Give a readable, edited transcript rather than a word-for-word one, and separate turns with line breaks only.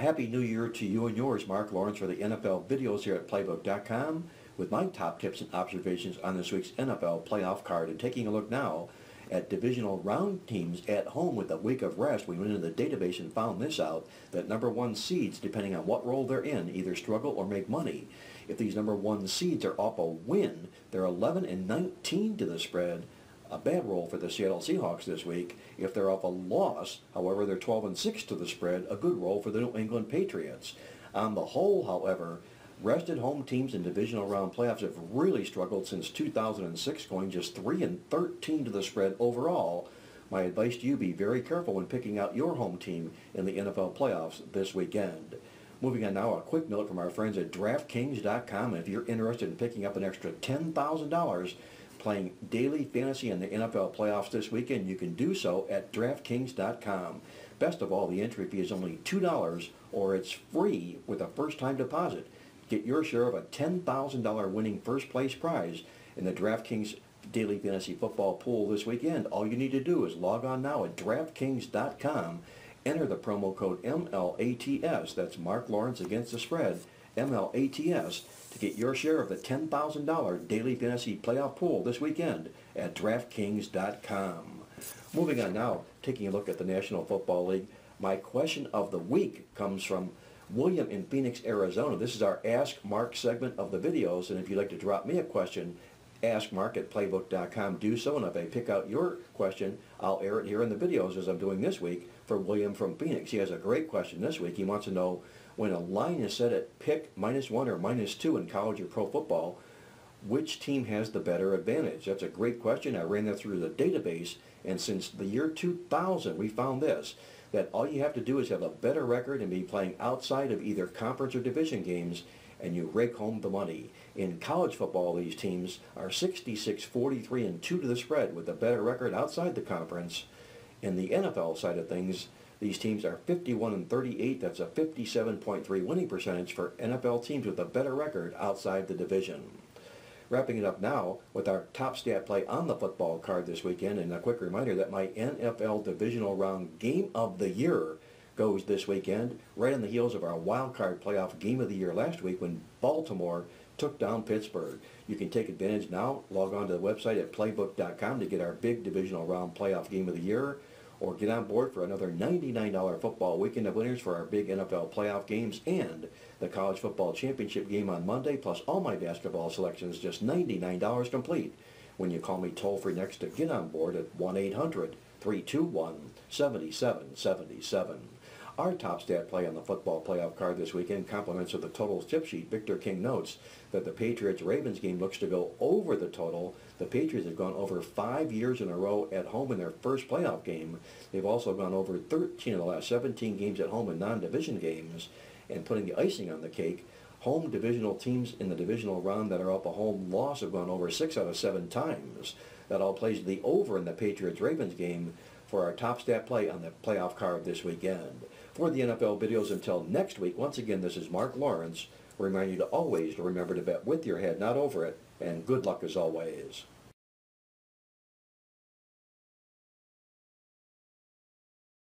Happy New Year to you and yours. Mark Lawrence for the NFL videos here at Playbook.com with my top tips and observations on this week's NFL playoff card. And taking a look now at divisional round teams at home with a week of rest. We went into the database and found this out, that number one seeds, depending on what role they're in, either struggle or make money. If these number one seeds are off a win, they're 11-19 to the spread. A bad roll for the Seattle Seahawks this week. If they're off a loss, however, they're 12-6 to the spread. A good roll for the New England Patriots. On the whole, however, rested home teams in divisional round playoffs have really struggled since 2006, going just 3-13 to the spread overall. My advice to you, be very careful when picking out your home team in the NFL playoffs this weekend. Moving on now, a quick note from our friends at DraftKings.com. If you're interested in picking up an extra $10,000 playing daily fantasy in the NFL playoffs this weekend, you can do so at DraftKings.com. Best of all, the entry fee is only $2 or it's free with a first-time deposit. Get your share of a $10,000 winning first-place prize in the DraftKings Daily Fantasy Football Pool this weekend. All you need to do is log on now at DraftKings.com, enter the promo code MLATS, that's Mark Lawrence Against the Spread, MLATS, to get your share of the $10,000 Daily Fantasy Playoff Pool this weekend at DraftKings.com. Moving on now, taking a look at the National Football League. My question of the week comes from William in Phoenix, Arizona. This is our Ask Mark segment of the videos, and if you'd like to drop me a question, ask Mark at Playbook.com. Do so, and if I pick out your question, I'll air it here in the videos as I'm doing this week for William from Phoenix. He has a great question this week. He wants to know, when a line is set at pick -1 or -2 in college or pro football, which team has the better advantage? That's a great question. I ran that through the database, and since the year 2000, we found this, that all you have to do is have a better record and be playing outside of either conference or division games, and you rake home the money. In college football, these teams are 66, 43, and 2 to the spread with a better record outside the conference. In the NFL side of things, these teams are 51 and 38. That's a 57.3 winning percentage for NFL teams with a better record outside the division. Wrapping it up now with our top stat play on the football card this weekend, and a quick reminder that my NFL Divisional Round Game of the Year goes this weekend, right on the heels of our wild card playoff Game of the Year last week when Baltimore took down Pittsburgh. You can take advantage now. Log on to the website at Playbook.com to get our big Divisional Round playoff Game of the Year, or get on board for another $99 football weekend of winners for our big NFL playoff games and the College Football Championship game on Monday, plus all my basketball selections, just $99 complete when you call me toll-free next to get on board at 1-800-321-7777. Our top stat play on the football playoff card this weekend compliments of the totals tip sheet. Victor King notes that the Patriots-Ravens game looks to go over the total. The Patriots have gone over 5 years in a row at home in their first playoff game. They've also gone over 13 of the last 17 games at home in non-division games. And putting the icing on the cake, home divisional teams in the divisional round that are up a home loss have gone over 6 out of 7 times. That all plays the over in the Patriots-Ravens game for our top stat play on the playoff card this weekend. For the NFL videos until next week, once again, this is Mark Lawrence, reminding you to always remember to bet with your head, not over it, and good luck as always.